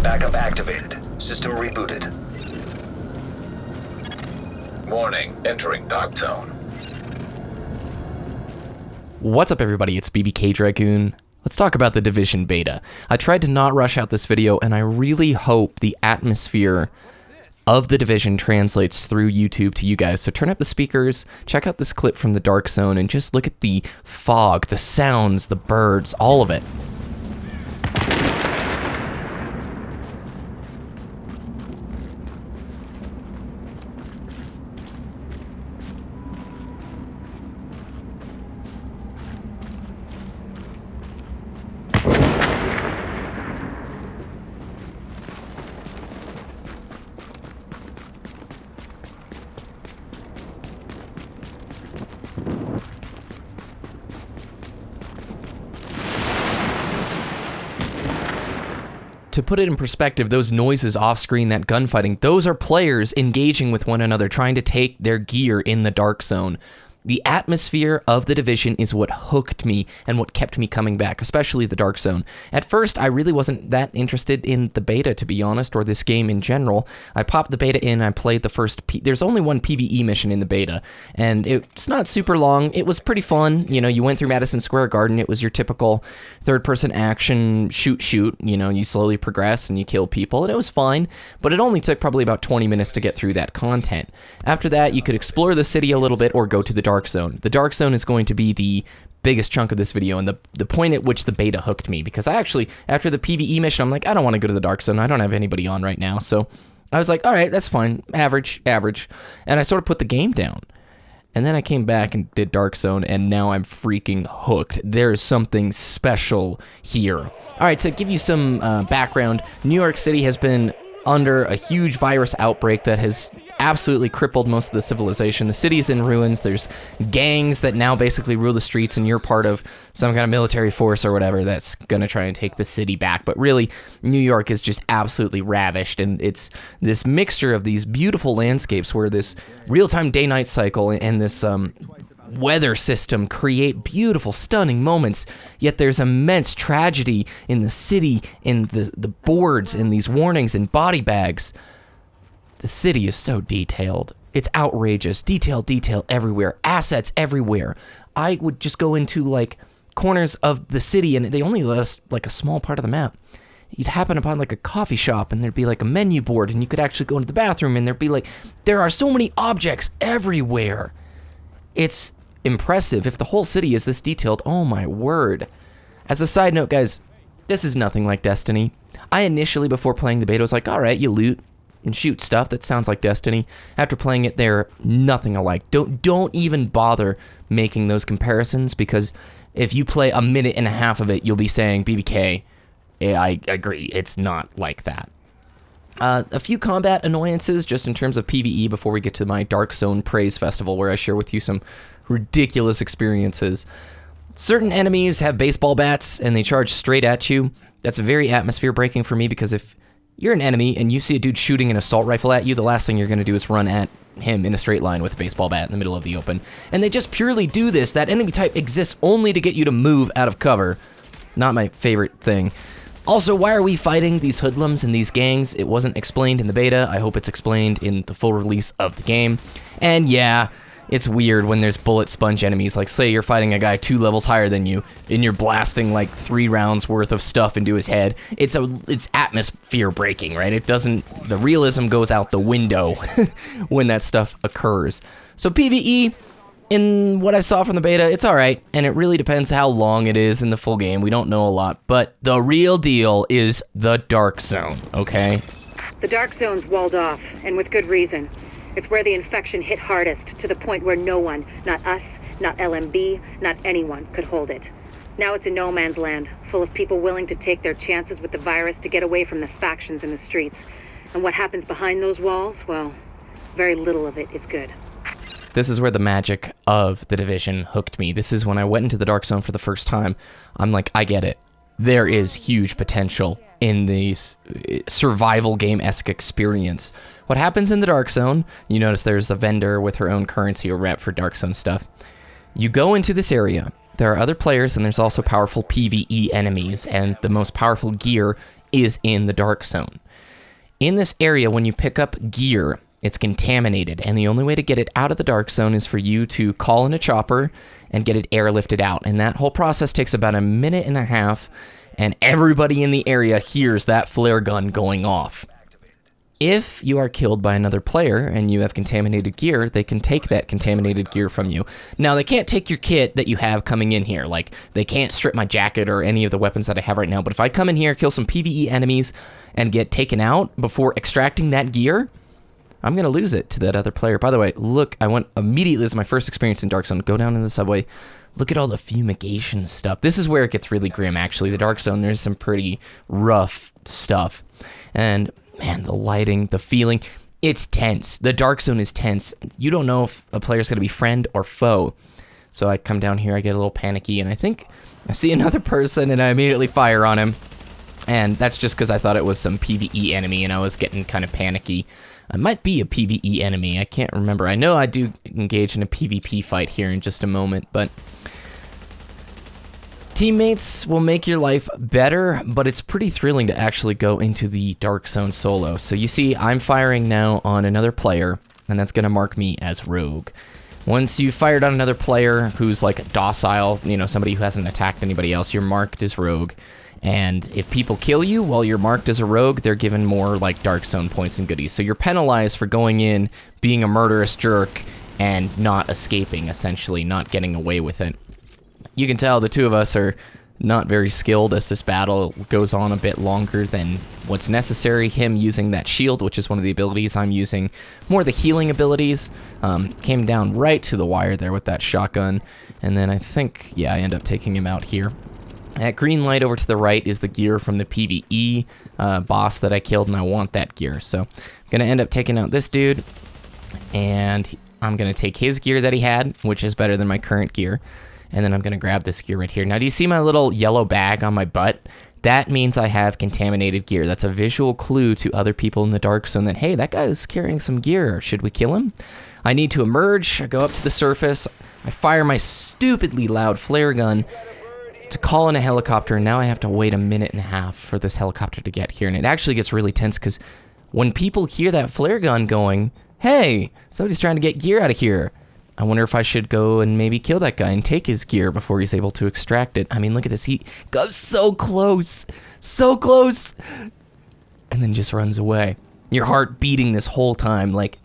Backup activated. System rebooted. Warning, entering dark zone. What's up, everybody? It's BBK Dragoon. Let's talk about the Division beta. I tried to not rush out this video, and I really hope the atmosphere of the Division translates through YouTube to you guys. So turn up the speakers, check out this clip from the Dark Zone, and just look at the fog, the sounds, the birds, all of it. To put it in perspective, those noises off-screen, that gunfighting, those are players engaging with one another, trying to take their gear in the Dark Zone. The atmosphere of the Division is what hooked me and what kept me coming back, especially the Dark Zone. At first, I really wasn't that interested in the beta, to be honest, or this game in general. I popped the beta in, I played the first... There's only one PvE mission in the beta, and it's not super long. It was pretty fun. You know, you went through Madison Square Garden. It was your typical third-person action shoot. You know, you slowly progress and you kill people, and it was fine, but it only took probably about 20 minutes to get through that content. After that, you could explore the city a little bit or go to the Dark Zone. The Dark Zone is going to be the biggest chunk of this video and the point at which the beta hooked me, because I actually, after the PvE mission, I'm like, I don't want to go to the Dark Zone. I don't have anybody on right now. So I was like, all right, that's fine. Average. And I sort of put the game down. And then I came back and did Dark Zone, and now I'm freaking hooked. There's something special here. All right, to give you some background, New York City has been under a huge virus outbreak that has absolutely crippled most of the civilization. The city is in ruins. There's gangs that now basically rule the streets, and you're part of some kind of military force or whatever that's going to try and take the city back. But really, New York is just absolutely ravished, and it's this mixture of these beautiful landscapes where this real-time day-night cycle and this weather system create beautiful, stunning moments, yet there's immense tragedy in the city, in the boards, in these warnings and body bags. The city is so detailed. It's outrageous. Detail everywhere. Assets everywhere. I would just go into, like, corners of the city, and they only let us, like, a small part of the map. You'd happen upon, like, a coffee shop, and there'd be, like, a menu board, and you could actually go into the bathroom, and there'd be, like, there are so many objects everywhere. It's impressive. If the whole city is this detailed, oh my word. As a side note, guys, this is nothing like Destiny. I initially, before playing the beta, was like, all right, you loot and shoot stuff. That sounds like Destiny. After playing it, they're nothing alike. Don't even bother making those comparisons, because if you play a minute and a half of it, you'll be saying, BBK, I agree, it's not like that. A few combat annoyances just in terms of PvE before we get to my Dark Zone Praise Festival, where I share with you some ridiculous experiences. Certain enemies have baseball bats and they charge straight at you. That's very atmosphere breaking for me, because if you're an enemy and you see a dude shooting an assault rifle at you, the last thing you're going to do is run at him in a straight line with a baseball bat in the middle of the open. And they just purely do this. That enemy type exists only to get you to move out of cover. Not my favorite thing. Also, why are we fighting these hoodlums and these gangs? It wasn't explained in the beta. I hope it's explained in the full release of the game. And yeah, it's weird when there's bullet sponge enemies. Like, say you're fighting a guy 2 levels higher than you, and you're blasting like 3 rounds worth of stuff into his head. It's atmosphere breaking, right? The realism goes out the window when that stuff occurs. So PvE, in what I saw from the beta, it's alright, and it really depends how long it is in the full game. We don't know a lot, but the real deal is the Dark Zone, okay? The Dark Zone's walled off, and with good reason. It's where the infection hit hardest, to the point where no one, not us, not LMB, not anyone, could hold it. Now it's a no man's land, full of people willing to take their chances with the virus to get away from the factions in the streets. And what happens behind those walls, well, very little of it is good. This is where the magic of the Division hooked me. This is when I went into the Dark Zone for the first time. I'm like, I get it. There is huge potential in the survival game-esque experience. What happens in the Dark Zone, you notice there's a vendor with her own currency or rep for Dark Zone stuff. You go into this area, there are other players, and there's also powerful PvE enemies, and the most powerful gear is in the Dark Zone. In this area, when you pick up gear, it's contaminated, and the only way to get it out of the Dark Zone is for you to call in a chopper and get it airlifted out. And that whole process takes about a minute and a half, and everybody in the area hears that flare gun going off. If you are killed by another player and you have contaminated gear, they can take that contaminated gear from you. Now, they can't take your kit that you have coming in here. Like, they can't strip my jacket or any of the weapons that I have right now. But if I come in here, kill some PvE enemies, and get taken out before extracting that gear, I'm going to lose it to that other player. By the way, look, I went immediately, this is my first experience in Dark Zone. Go down in the subway. Look at all the fumigation stuff. This is where it gets really grim, actually. The Dark Zone, there's some pretty rough stuff. And man, the lighting, the feeling, it's tense. The Dark Zone is tense. You don't know if a player's going to be friend or foe. So I come down here, I get a little panicky, and I think I see another person, and I immediately fire on him. And that's just because I thought it was some PvE enemy, and I was getting kind of panicky. It might be a PvE enemy, I can't remember. I know I do engage in a PvP fight here in just a moment, but teammates will make your life better, but it's pretty thrilling to actually go into the Dark Zone solo. So you see, I'm firing now on another player, and that's going to mark me as rogue. Once you've fired on another player who's like docile, you know, somebody who hasn't attacked anybody else, you're marked as rogue. And if people kill you while you're marked as a rogue, they're given more like Dark Zone points and goodies. So you're penalized for going in, being a murderous jerk, and not escaping, essentially, not getting away with it. You can tell the two of us are not very skilled as this battle goes on a bit longer than what's necessary. Him using that shield, which is one of the abilities. I'm using more of the healing abilities. Came down right to the wire there with that shotgun. And then I think, yeah, I end up taking him out here. That green light over to the right is the gear from the PvE boss that I killed, and I want that gear. So I'm going to end up taking out this dude, and I'm going to take his gear that he had, which is better than my current gear. And then I'm going to grab this gear right here. Now, do you see my little yellow bag on my butt? That means I have contaminated gear. That's a visual clue to other people in the Dark Zone that, hey, that guy is carrying some gear. Should we kill him? I need to emerge. I go up to the surface. I fire my stupidly loud flare gun to call in a helicopter, and now I have to wait a minute and a half for this helicopter to get here. And it actually gets really tense because when people hear that flare gun going, hey, somebody's trying to get gear out of here, I wonder if I should go and maybe kill that guy and take his gear before he's able to extract it. I mean, look at this. He goes so close, and then just runs away. Your heart beating this whole time. Like,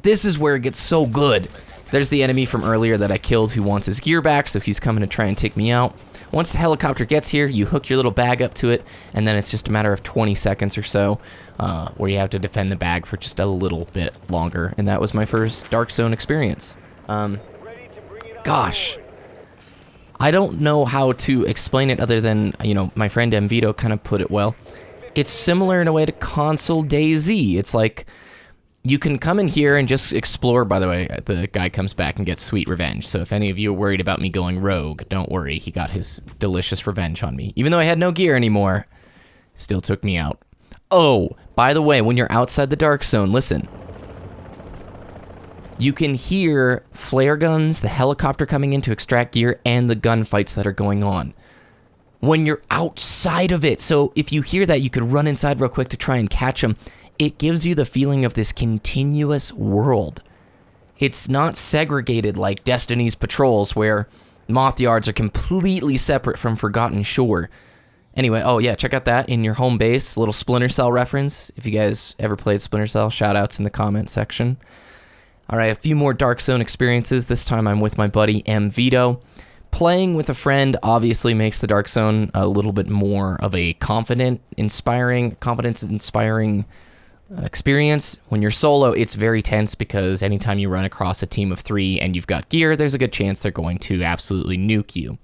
this is where it gets so good. There's the enemy from earlier that I killed who wants his gear back, so he's coming to try and take me out. Once the helicopter gets here, you hook your little bag up to it, and then it's just a matter of 20 seconds or so where you have to defend the bag for just a little bit longer. And that was my first Dark Zone experience. Gosh. I don't know how to explain it other than, you know, my friend MVito kind of put it well. It's similar in a way to Console DayZ. It's like, you can come in here and just explore. By the way, the guy comes back and gets sweet revenge. So if any of you are worried about me going rogue, don't worry. He got his delicious revenge on me. Even though I had no gear anymore, still took me out. Oh, by the way, when you're outside the Dark Zone, listen. You can hear flare guns, the helicopter coming in to extract gear, and the gunfights that are going on when you're outside of it. So if you hear that, you could run inside real quick to try and catch them. It gives you the feeling of this continuous world. It's not segregated like Destiny's patrols, where moth yards are completely separate from Forgotten Shore. Anyway, oh yeah, check out that in your home base, little Splinter Cell reference. If you guys ever played Splinter Cell, shout outs in the comment section. All right, a few more Dark Zone experiences. This time I'm with my buddy MVito. Playing with a friend obviously makes the Dark Zone a little bit more of a confidence-inspiring experience. When you're solo, it's very tense because anytime you run across a team of 3 and you've got gear, there's a good chance they're going to absolutely nuke you.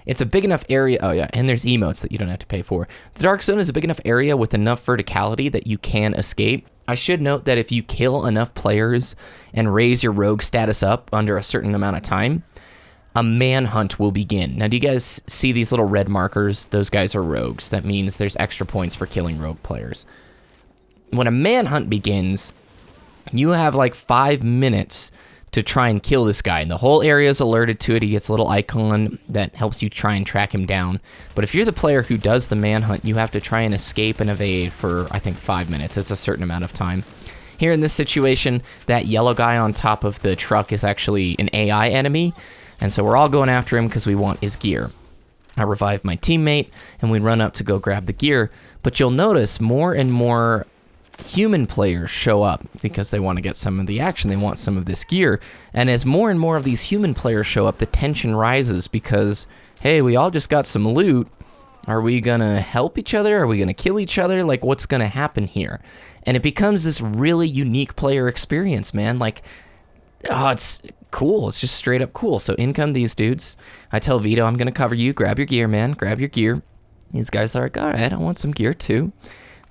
It's a big enough area. Oh yeah, and there's emotes that you don't have to pay for. The Dark Zone is a big enough area with enough verticality that you can escape. I should note that if you kill enough players and raise your rogue status up under a certain amount of time, a manhunt will begin. Now, do you guys see these little red markers? Those guys are rogues. That means there's extra points for killing rogue players. When a manhunt begins, you have like 5 minutes to try and kill this guy. And the whole area is alerted to it. He gets a little icon that helps you try and track him down. But if you're the player who does the manhunt, you have to try and escape and evade for, I think, 5 minutes. It's a certain amount of time. Here in this situation, that yellow guy on top of the truck is actually an AI enemy. And so we're all going after him because we want his gear. I revive my teammate, and we run up to go grab the gear. But you'll notice more and more human players show up because they want to get some of the action. They want some of this gear. And as more and more of these human players show up, the tension rises because, hey, we all just got some loot. Are we going to help each other? Are we going to kill each other? Like, what's going to happen here? And it becomes this really unique player experience, man. Like, oh, it's cool. It's just straight up cool. So in come these dudes. I tell Vito, I'm going to cover you. Grab your gear, man. Grab your gear. These guys are like, all right, I want some gear too.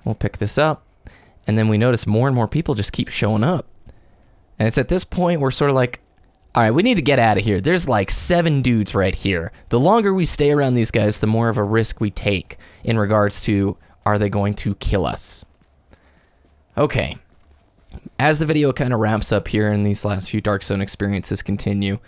We'll pick this up. And then we notice more and more people just keep showing up. And it's at this point we're sort of like, all right, we need to get out of here. There's like 7 dudes right here. The longer we stay around these guys, the more of a risk we take in regards to, are they going to kill us? Okay. As the video kind of wraps up here and these last few Dark Zone experiences continue,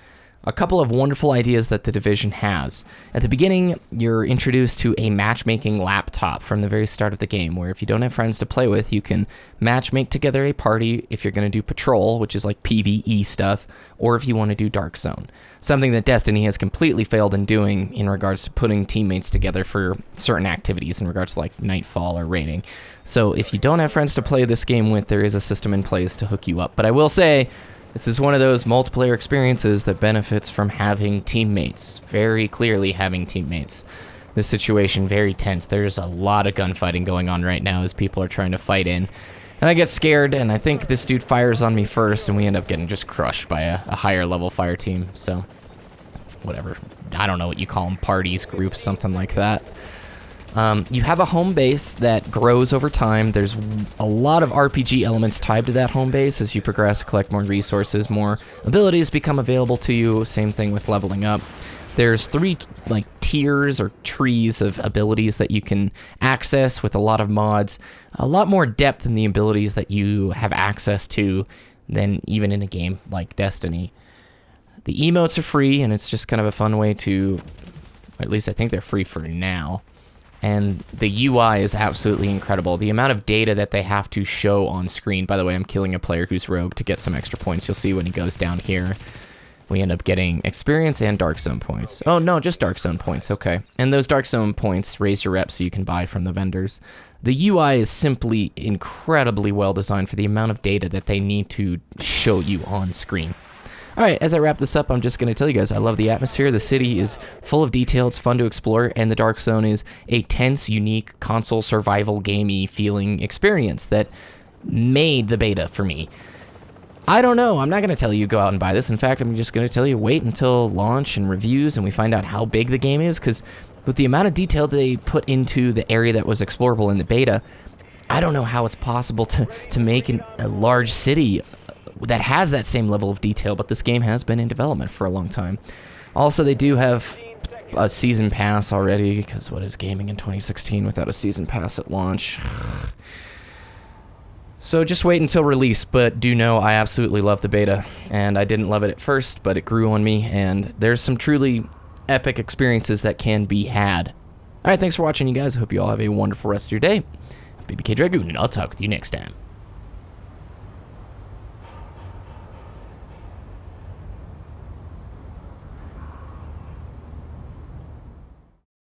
a couple of wonderful ideas that the Division has. At the beginning, you're introduced to a matchmaking laptop from the very start of the game, where if you don't have friends to play with, you can matchmake together a party if you're going to do patrol, which is like PvE stuff, or if you want to do Dark Zone. Something that Destiny has completely failed in doing in regards to putting teammates together for certain activities in regards to like Nightfall or raiding. So if you don't have friends to play this game with, there is a system in place to hook you up. But I will say, this is one of those multiplayer experiences that benefits from having teammates. Very clearly having teammates. This situation, very tense. There's a lot of gunfighting going on right now as people are trying to fight in. And I get scared, and I think this dude fires on me first, and we end up getting just crushed by a higher level fire team. So, whatever. I don't know what you call them. Parties, groups, something like that. You have a home base that grows over time. There's a lot of RPG elements tied to that home base. As you progress, collect more resources, more abilities become available to you. Same thing with leveling up. There's 3 like tiers or trees of abilities that you can access with a lot of mods. A lot more depth in the abilities that you have access to than even in a game like Destiny. The emotes are free, and it's just kind of a fun way to, at least I think they're free for now. And the UI is absolutely incredible. The amount of data that they have to show on screen. By the way, I'm killing a player who's rogue to get some extra points. You'll see when he goes down here, we end up getting experience and Dark Zone points. Oh, no, just Dark Zone points. Okay. And those Dark Zone points raise your rep so you can buy from the vendors. The UI is simply incredibly well designed for the amount of data that they need to show you on screen. All right, as I wrap this up, I'm just going to tell you guys, I love the atmosphere. The city is full of detail. It's fun to explore, and the Dark Zone is a tense, unique, console survival gamey feeling experience that made the beta for me. I don't know. I'm not going to tell you go out and buy this. In fact, I'm just going to tell you wait until launch and reviews and we find out how big the game is, because with the amount of detail they put into the area that was explorable in the beta, I don't know how it's possible to make a large city that has that same level of detail, but this game has been in development for a long time. Also, they do have a season pass already, because what is gaming in 2016 without a season pass at launch? So just wait until release, but do know I absolutely love the beta, and I didn't love it at first, but it grew on me, and there's some truly epic experiences that can be had. Alright, thanks for watching, you guys. I hope you all have a wonderful rest of your day. BBK Dragoon, and I'll talk with you next time.